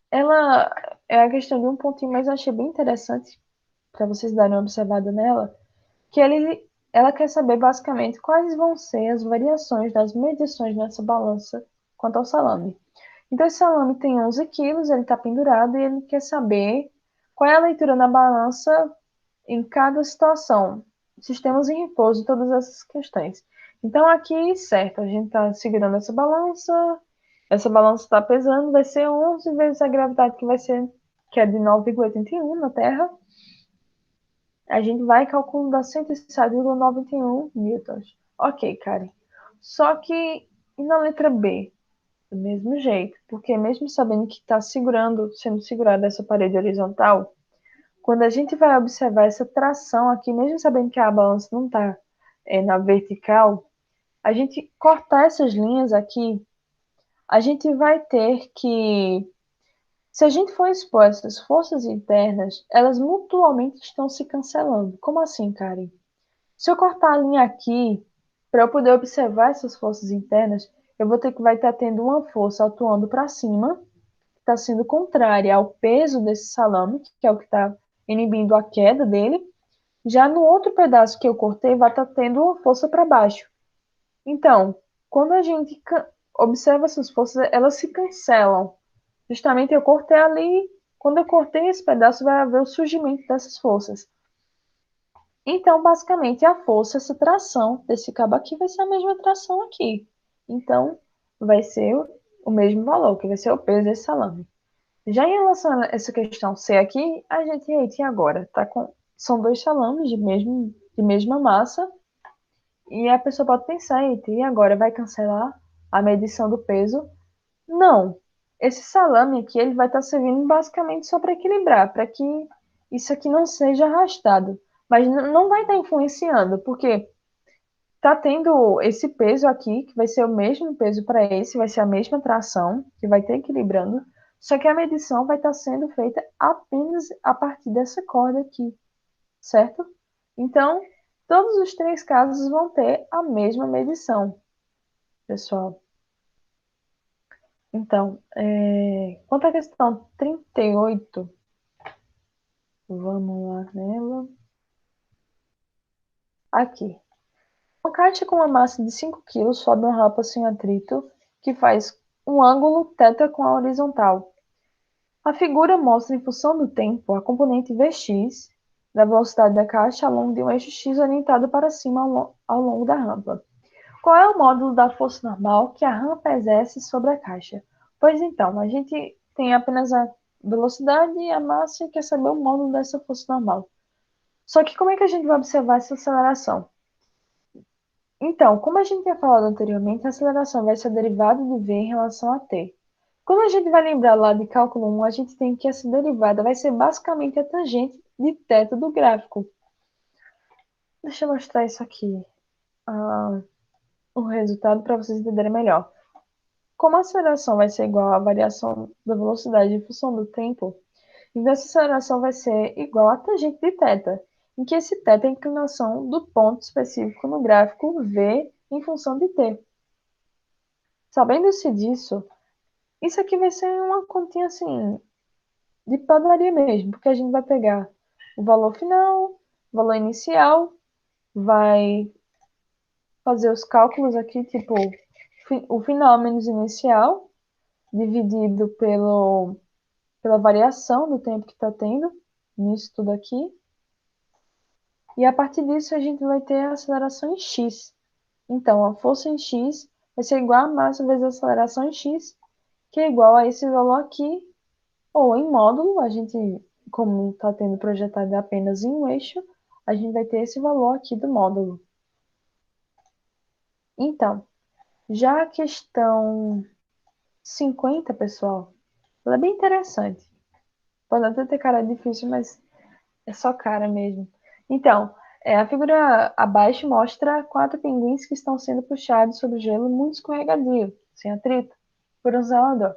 Ela é a questão de um pontinho, mas eu achei bem interessante para vocês darem uma observada nela, que ela quer saber basicamente quais vão ser as variações das medições nessa balança quanto ao salame. Então, esse salame tem 11 quilos, ele está pendurado e ele quer saber qual é a leitura na balança em cada situação. Sistemas em repouso, todas essas questões. Então, aqui, certo, a gente está segurando essa balança está pesando, vai ser 11 vezes a gravidade que é de 9,81 na Terra. A gente vai calculando a 107,91 newtons. Ok, Karen. Só que, e na letra B? Do mesmo jeito, porque mesmo sabendo que está sendo segurada essa parede horizontal, quando a gente vai observar essa tração aqui, mesmo sabendo que a balança não está na vertical, a gente cortar essas linhas aqui, a gente vai ter que, se a gente for expor essas forças internas, elas mutuamente estão se cancelando. Como assim, Karen? Se eu cortar a linha aqui, para eu poder observar essas forças internas, eu vou ter que vai estar tendo uma força atuando para cima, que está sendo contrária ao peso desse salame, que é o que está inibindo a queda dele. Já no outro pedaço que eu cortei, vai estar tendo uma força para baixo. Então, quando a gente observa essas forças, elas se cancelam. Justamente eu cortei ali, quando eu cortei esse pedaço, vai haver o surgimento dessas forças. Então, basicamente, a força, essa tração desse cabo aqui vai ser a mesma tração aqui. Então, vai ser o mesmo valor, que vai ser o peso desse salame. Já em relação a essa questão C aqui, a gente, eita, e agora? São dois salames de mesma massa, e a pessoa pode pensar, eita, e agora? Vai cancelar a medição do peso? Não. Esse salame aqui, ele vai estar servindo basicamente só para equilibrar, para que isso aqui não seja arrastado. Mas não vai estar influenciando, porque está tendo esse peso aqui, que vai ser o mesmo peso para esse, vai ser a mesma tração, que vai estar equilibrando, só que a medição vai estar sendo feita apenas a partir dessa corda aqui, certo? Então, todos os três casos vão ter a mesma medição, pessoal. Então, quanto à questão 38, vamos lá nela. Aqui. Uma caixa com uma massa de 5 kg sobe uma rampa sem atrito que faz um ângulo θ com a horizontal. A figura mostra, em função do tempo, a componente Vx da velocidade da caixa ao longo de um eixo x orientado para cima ao longo da rampa. Qual é o módulo da força normal que a rampa exerce sobre a caixa? Pois então, a gente tem apenas a velocidade e a massa e quer saber o módulo dessa força normal. Só que como é que a gente vai observar essa aceleração? Então, como a gente tinha falado anteriormente, a aceleração vai ser a derivada de v em relação a t. Quando a gente vai lembrar lá de cálculo 1, a gente tem que essa derivada vai ser basicamente a tangente de θ do gráfico. Deixa eu mostrar isso aqui, o resultado, para vocês entenderem melhor. Como a aceleração vai ser igual à variação da velocidade em função do tempo, então essa aceleração vai ser igual à tangente de θ, em que esse θ é a inclinação do ponto específico no gráfico v em função de t. Sabendo-se disso, isso aqui vai ser uma continha assim, de padaria mesmo, porque a gente vai pegar o valor final, o valor inicial, vai fazer os cálculos aqui, tipo, o final menos inicial, dividido pela variação do tempo que está tendo nisso tudo aqui. E a partir disso a gente vai ter a aceleração em x. Então, a força em x vai ser igual a massa vezes a aceleração em x, que é igual a esse valor aqui, ou em módulo, a gente, como está tendo projetado apenas em um eixo, a gente vai ter esse valor aqui do módulo. Então, já a questão 50, pessoal, ela é bem interessante. Pode até ter cara difícil, mas é só cara mesmo. Então, a figura abaixo mostra 4 pinguins que estão sendo puxados sobre o gelo muito escorregadio, sem atrito, por um zelador.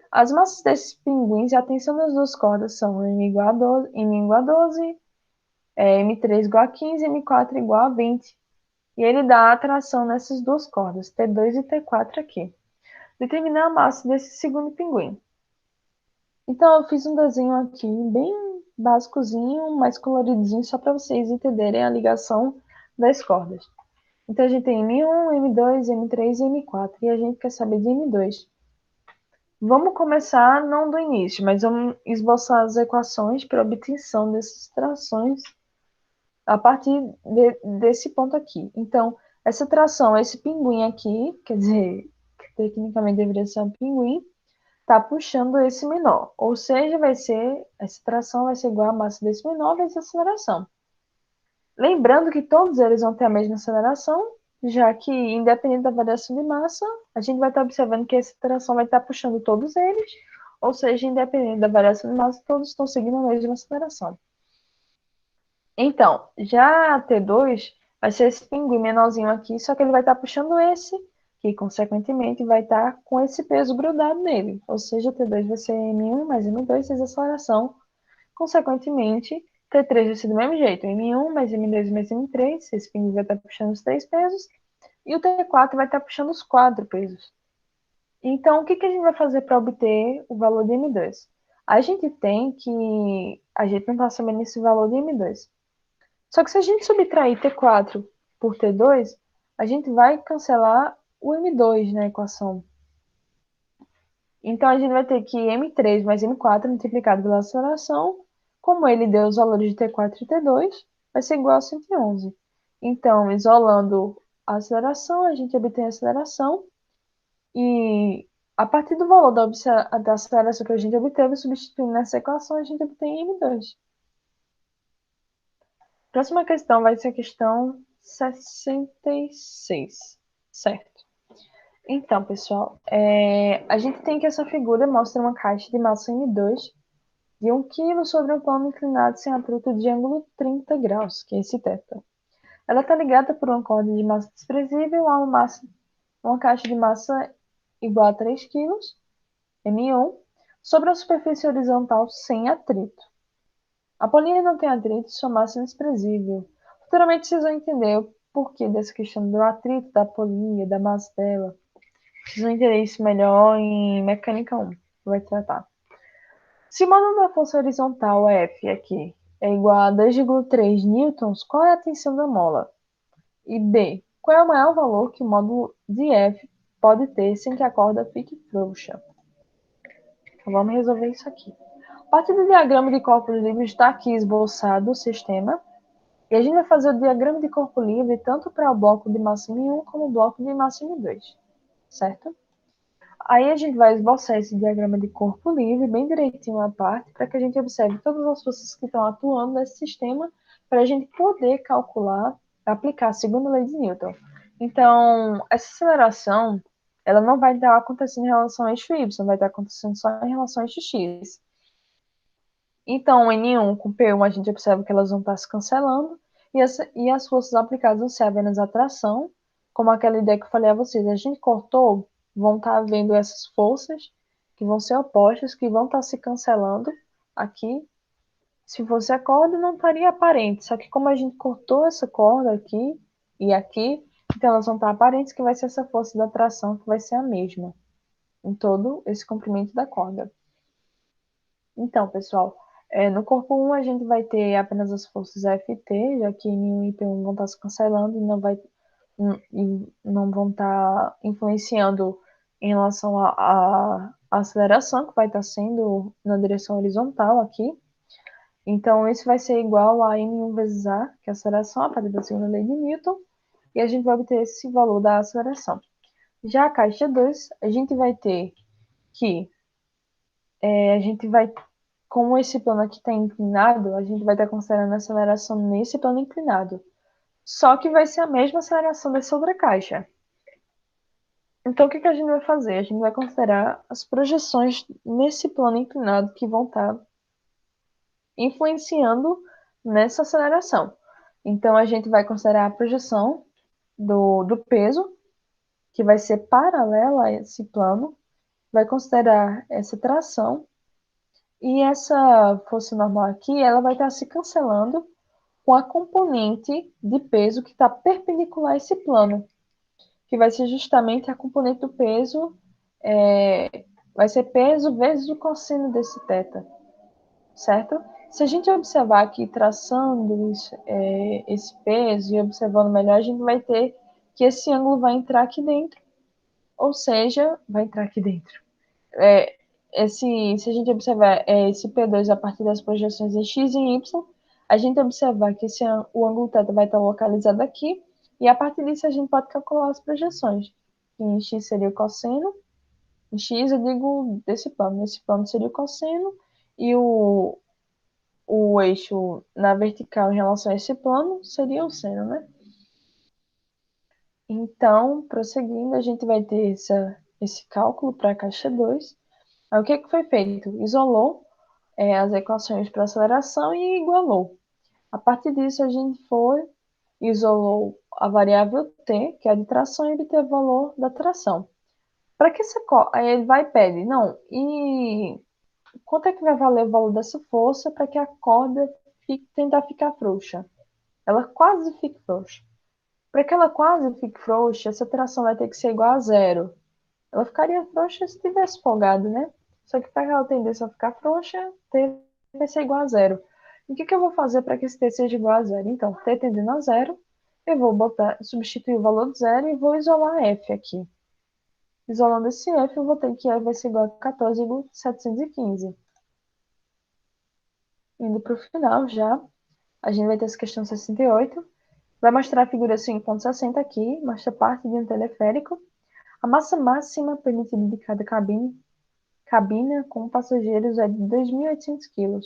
As massas desses pinguins e a tensão das duas cordas são M igual a 12, M igual a 12, M3 igual a 15 e M4 igual a 20. E ele dá a atração nessas duas cordas, T2 e T4 aqui. Determinar a massa desse segundo pinguim. Então, eu fiz um desenho aqui bem básicozinho, mais coloridinho, só para vocês entenderem a ligação das cordas. Então, a gente tem M1, M2, M3 e M4, e a gente quer saber de M2. Vamos começar não do início, mas vamos esboçar as equações para obtenção dessas trações a partir desse ponto aqui. Então, essa tração, esse pinguim aqui, quer dizer, que tecnicamente deveria ser um pinguim, está puxando esse menor. Ou seja, essa tração vai ser igual à massa desse menor vezes a aceleração. Lembrando que todos eles vão ter a mesma aceleração, já que, independente da variação de massa, a gente vai estar observando que essa tração vai estar puxando todos eles, ou seja, independente da variação de massa, todos estão seguindo a mesma aceleração. Então, já a T2 vai ser esse pinguim menorzinho aqui, só que ele vai estar puxando esse, que consequentemente vai estar com esse peso grudado nele. Ou seja, T2 vai ser M1 mais M2 vezes a aceleração. Consequentemente, T3 vai ser do mesmo jeito, M1 mais M2 mais M3, esse pinguim vai estar puxando os 3 pesos, e o T4 vai estar puxando os 4 pesos. Então, o que a gente vai fazer para obter o valor de M2? A gente não está sabendo esse valor de M2. Só que se a gente subtrair T4 por T2, a gente vai cancelar o M2 na equação. Então, a gente vai ter que M3 mais M4 multiplicado pela aceleração, como ele deu os valores de T4 e T2, vai ser igual a 111. Então, isolando a aceleração, a gente obtém a aceleração, e a partir do valor da aceleração que a gente obteve, substituindo nessa equação, a gente obtém M2. Próxima questão vai ser a questão 66, certo? Então, pessoal, a gente tem que essa figura mostra uma caixa de massa M2 de 1 kg sobre um plano inclinado sem atrito de ângulo 30 graus, que é esse θ. Ela está ligada por uma corda de massa desprezível a uma caixa de massa igual a 3 kg, M1, sobre a superfície horizontal sem atrito. A polia não tem atrito e sua massa é desprezível. Futuramente vocês vão entender o porquê dessa questão do atrito da polia, da massa dela. Vocês vão entender isso melhor em Mecânica 1, que vai tratar. Se o módulo da força horizontal F aqui é igual a 2,3 newtons, qual é a tensão da mola? E B, qual é o maior valor que o módulo de F pode ter sem que a corda fique frouxa? Então vamos resolver isso aqui. A partir do diagrama de corpo livre está aqui esboçado o sistema. E a gente vai fazer o diagrama de corpo livre tanto para o bloco de massa M1 como o bloco de massa M2, certo? Aí a gente vai esboçar esse diagrama de corpo livre bem direitinho à parte, para que a gente observe todas as forças que estão atuando nesse sistema, para a gente poder calcular, aplicar a segunda lei de Newton. Então, essa aceleração, ela não vai estar acontecendo em relação a eixo Y, vai estar acontecendo só em relação a eixo X. Então, N1 com P1, a gente observa que elas vão estar se cancelando, e as forças aplicadas vão ser apenas a tração, como aquela ideia que eu falei a vocês. A gente cortou, vão estar havendo essas forças que vão ser opostas, que vão estar se cancelando aqui. Se fosse a corda, não estaria aparente, só que como a gente cortou essa corda aqui e aqui, então elas vão estar aparentes, que vai ser essa força da tração, que vai ser a mesma em todo esse comprimento da corda. Então, pessoal, no corpo 1 a gente vai ter apenas as forças F e T, já que N1 e P1 vão estar se cancelando e não e não vão estar influenciando em relação à aceleração, que vai estar sendo na direção horizontal aqui. Então, isso vai ser igual a m1 vezes a, que é a aceleração, a partir da segunda lei de Newton, e a gente vai obter esse valor da aceleração. Já a caixa 2, a gente vai ter que, a gente vai, como esse plano aqui está inclinado, a gente vai estar considerando a aceleração nesse plano inclinado. Só que vai ser a mesma aceleração dessa outra caixa. Então, o que a gente vai fazer? A gente vai considerar as projeções nesse plano inclinado que vão estar influenciando nessa aceleração. Então, a gente vai considerar a projeção do peso, que vai ser paralela a esse plano, vai considerar essa tração, e essa força normal aqui, ela vai estar se cancelando com a componente de peso que está perpendicular a esse plano, que vai ser justamente a componente do peso, vai ser peso vezes o cosseno desse θ, certo? Se a gente observar aqui, traçando esse peso e observando melhor, a gente vai ter que esse ângulo vai entrar aqui dentro, ou seja, vai entrar aqui dentro. Se a gente observar esse P2 a partir das projeções em x e em y, a gente observar que o ângulo θ vai estar localizado aqui, e a partir disso a gente pode calcular as projeções. Em x seria o cosseno, em x eu digo desse plano, nesse plano seria o cosseno, e o eixo na vertical em relação a esse plano seria o seno, né? Então, prosseguindo, a gente vai ter esse cálculo para a caixa 2. Aí, o que foi feito? Isolou as equações para aceleração e igualou. A partir disso, a gente isolou a variável t, que é a de tração, e obteve o valor da tração. Para que essa aí ele vai e pede, não, e quanto é que vai valer o valor dessa força para que a corda tentar ficar frouxa? Ela quase fica frouxa. Para que ela quase fique frouxa, essa tração vai ter que ser igual a zero. Ela ficaria frouxa se tivesse folgado, né? Só que para ela tender a ficar frouxa, T vai ser igual a zero. E o que eu vou fazer para que esse T seja igual a zero? Então, T tendendo a zero, eu vou substituir o valor de zero e vou isolar F aqui. Isolando esse F, eu vou ter que F vai ser igual a 14,715. Indo para o final já, a gente vai ter essa questão 68. Vai mostrar a figura 5.60 aqui, mostra parte de um teleférico. A massa máxima permitida de cada cabina com passageiros é de 2.800 kg.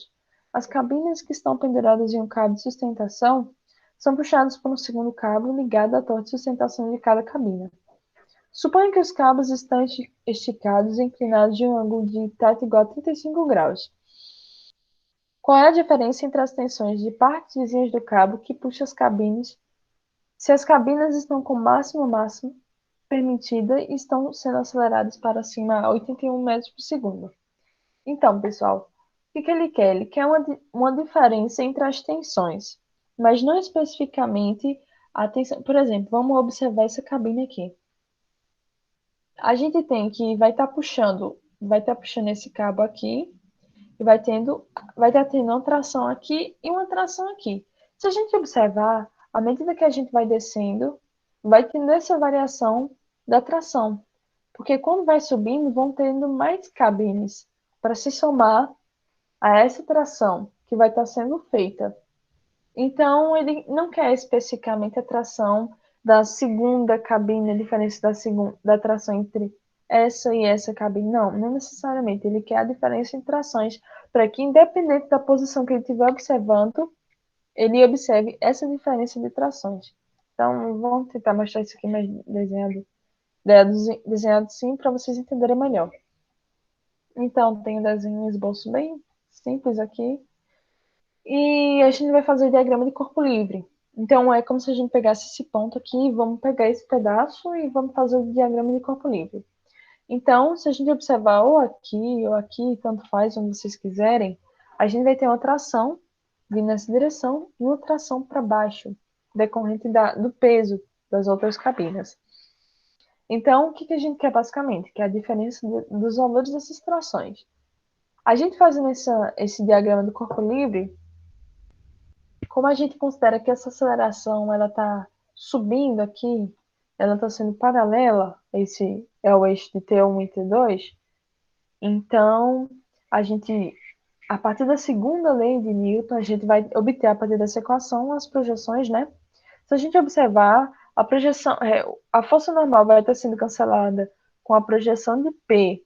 As cabinas que estão penduradas em um cabo de sustentação são puxadas por um segundo cabo ligado à torre de sustentação de cada cabina. Suponha que os cabos estão esticados e inclinados de um ângulo de θ igual a 35 graus. Qual é a diferença entre as tensões de partezinhas do cabo que puxa as cabinas se as cabinas estão com máxima permitida e estão sendo aceleradas para cima a 81 metros por segundo? Então, pessoal, o que ele quer? Ele quer uma diferença entre as tensões, mas não especificamente a tensão. Por exemplo, vamos observar essa cabine aqui. A gente tem que vai estar puxando esse cabo aqui e vai estar tendo uma tração aqui e uma tração aqui. Se a gente observar, à medida que a gente vai descendo, vai tendo essa variação da tração, porque quando vai subindo, vão tendo mais cabines para se somar a essa tração que vai estar sendo feita. Então, ele não quer especificamente a tração da segunda cabine, a diferença da tração entre essa e essa cabine. Não necessariamente. Ele quer a diferença entre trações, para que, independente da posição que ele estiver observando, ele observe essa diferença de trações. Então, vamos tentar mostrar isso aqui mais desenhado sim, para vocês entenderem melhor. Então, tem um desenho, um esboço bem simples aqui. E a gente vai fazer o diagrama de corpo livre. Então, é como se a gente pegasse esse ponto aqui, vamos pegar esse pedaço e vamos fazer o diagrama de corpo livre. Então, se a gente observar ou aqui, tanto faz, onde vocês quiserem, a gente vai ter uma tração vindo nessa direção e uma tração para baixo, decorrente do peso das outras cabinas. Então, o que a gente quer basicamente? Que é a diferença dos valores dessas trações. A gente fazendo esse diagrama do corpo livre, como a gente considera que essa aceleração ela está subindo aqui, ela está sendo paralela, esse é o eixo de T1 e T2, então a gente, a partir da segunda lei de Newton, a gente vai obter a partir dessa equação as projeções, né? Se a gente observar, a projeção, a força normal vai estar sendo cancelada com a projeção de P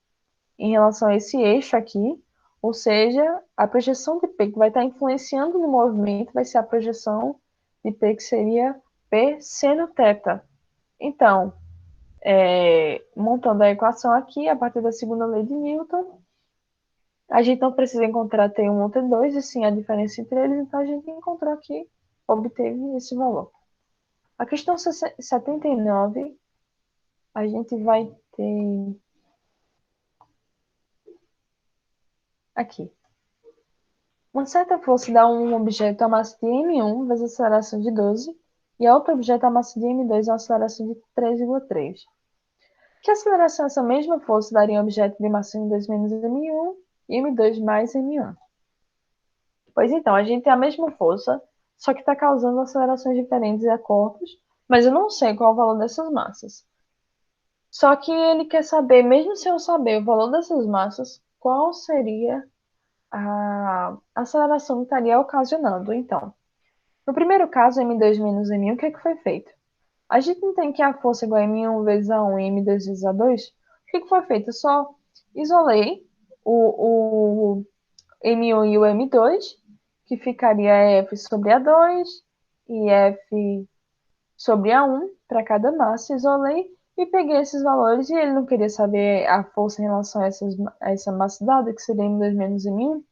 em relação a esse eixo aqui, ou seja, a projeção de P que vai estar influenciando no movimento vai ser a projeção de P que seria P seno θ. Então, montando a equação aqui, a partir da segunda lei de Newton, a gente não precisa encontrar T1 ou T2, e sim a diferença entre eles, então a gente encontrou aqui, obteve esse valor. A questão 79, a gente vai ter aqui. Uma certa força dá a um objeto a massa de m1 vezes a aceleração de 12, e a outro objeto a massa de m2 a uma aceleração de 3,3. Que aceleração essa mesma força daria a um objeto de massa m2 menos m1 e m2 mais m1? Pois então, a gente tem a mesma força, só que está causando acelerações diferentes a corpos, mas eu não sei qual é o valor dessas massas. Só que ele quer saber, mesmo se eu saber o valor dessas massas, qual seria a aceleração que estaria ocasionando. Então, no primeiro caso, m2 menos m1, o que, é que foi feito? A gente não tem que a força é igual a m1 vezes a1 e m2 vezes a2? O que, que foi feito? Eu só isolei o m1 e o m2, que ficaria F sobre A2 e F sobre A1 para cada massa, isolei e peguei esses valores, e ele não queria saber a força em relação a essa massa dada, que seria M2 menos M1,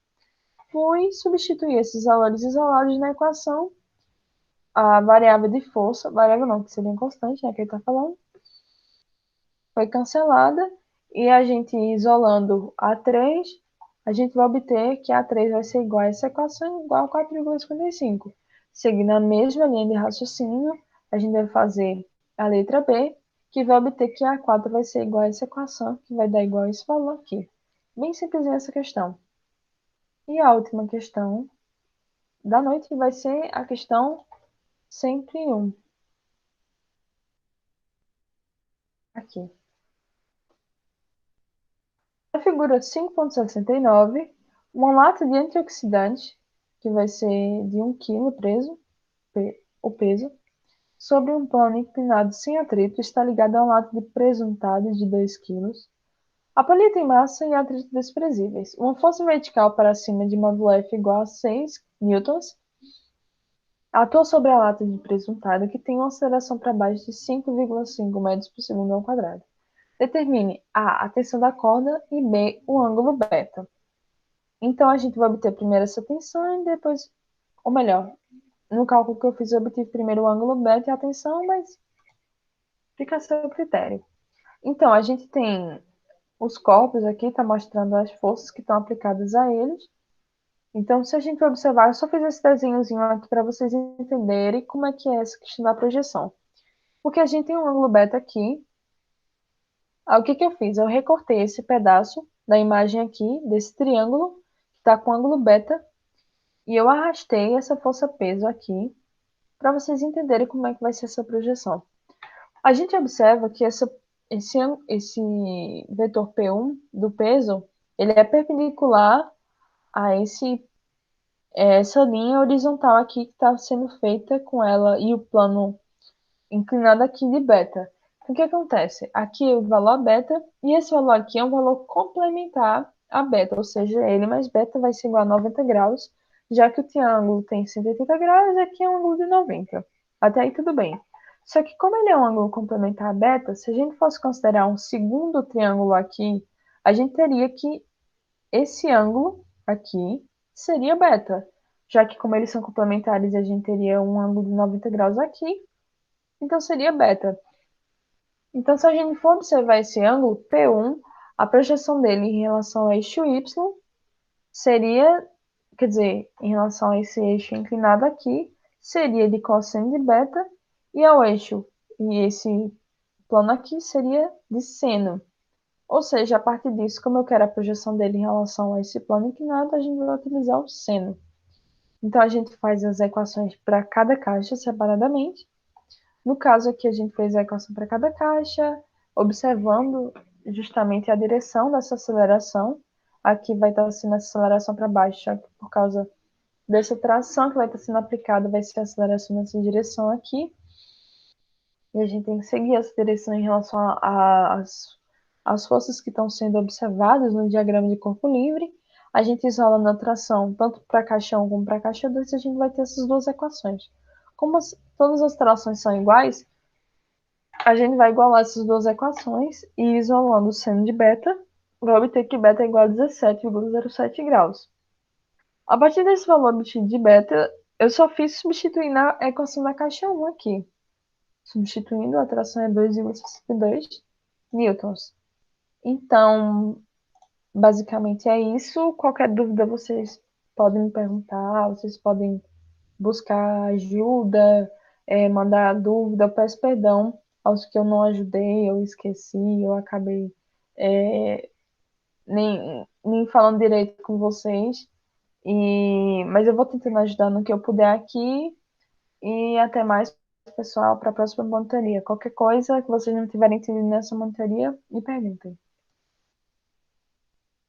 fui substituir esses valores isolados na equação, a variável de força, variável não, que seria constante, né, que ele está falando, foi cancelada, e a gente isolando A3, a gente vai obter que A3 vai ser igual a essa equação, igual a 4,55. Seguindo a mesma linha de raciocínio, a gente vai fazer a letra B, que vai obter que A4 vai ser igual a essa equação, que vai dar igual a esse valor aqui. Bem simplesinha essa questão. E a última questão da noite vai ser a questão 101. Aqui. Na figura 5.69, uma lata de antioxidante, que vai ser de 1 kg preso, o peso, sobre um plano inclinado sem atrito, está ligada a uma lata de presuntado de 2 kg. A palha tem massa e atrito desprezíveis. Uma força vertical para cima de módulo F igual a 6 newtons atua sobre a lata de presuntado, que tem uma aceleração para baixo de 5,5 metros por segundo ao quadrado. Determine A tensão da corda e B o ângulo beta. Então, a gente vai obter primeiro essa tensão e depois, ou melhor, no cálculo que eu fiz, eu obtive primeiro o ângulo beta e a tensão, mas fica a seu critério. Então, a gente tem os corpos aqui, está mostrando as forças que estão aplicadas a eles. Então, se a gente observar, eu só fiz esse desenhozinho aqui para vocês entenderem como é que é essa questão da projeção. Porque a gente tem um ângulo beta aqui. O que que eu fiz? Eu recortei esse pedaço da imagem aqui, desse triângulo, que está com ângulo beta, e eu arrastei essa força-peso aqui, para vocês entenderem como é que vai ser essa projeção. A gente observa que esse vetor P1 do peso, ele é perpendicular a essa linha horizontal aqui que está sendo feita com ela e o plano inclinado aqui de beta. Então, o que acontece? Aqui é o valor beta e esse valor aqui é um valor complementar a beta, ou seja, ele mais beta vai ser igual a 90 graus, já que o triângulo tem 180 graus, aqui é um ângulo de 90. Até aí tudo bem. Só que como ele é um ângulo complementar a beta, se a gente fosse considerar um segundo triângulo aqui, a gente teria que esse ângulo aqui seria beta, já que como eles são complementares, a gente teria um ângulo de 90 graus aqui, então seria beta. Então, se a gente for observar esse ângulo P1, a projeção dele em relação ao eixo Y seria, quer dizer, em relação a esse eixo inclinado aqui, seria de cosseno de beta, e ao eixo, e esse plano aqui seria de seno. Ou seja, a partir disso, como eu quero a projeção dele em relação a esse plano inclinado, a gente vai utilizar o seno. Então, a gente faz as equações para cada caixa separadamente. No caso aqui, a gente fez a equação para cada caixa, observando justamente a direção dessa aceleração. Aqui vai estar sendo a aceleração para baixo, já que por causa dessa tração que vai estar sendo aplicada, vai ser a aceleração nessa direção aqui. E a gente tem que seguir essa direção em relação às forças que estão sendo observadas no diagrama de corpo livre. A gente isola na tração, tanto para caixa 1 como para caixa 2, a gente vai ter essas duas equações. Como todas as trações são iguais, a gente vai igualar essas duas equações e isolando o seno de beta, vai obter que beta é igual a 17,07 graus. A partir desse valor obtido de beta, eu só fiz substituir na equação da caixa 1 aqui. Substituindo, a tração é 2,62 newtons. Então, basicamente é isso. Qualquer dúvida vocês podem me perguntar, vocês podem buscar ajuda, mandar dúvida. Eu peço perdão aos que eu não ajudei, eu esqueci, eu acabei nem falando direito com vocês. Mas eu vou tentando ajudar no que eu puder aqui. E até mais, pessoal, para a próxima monitoria. Qualquer coisa que vocês não tiverem entendido nessa monitoria, me perguntem.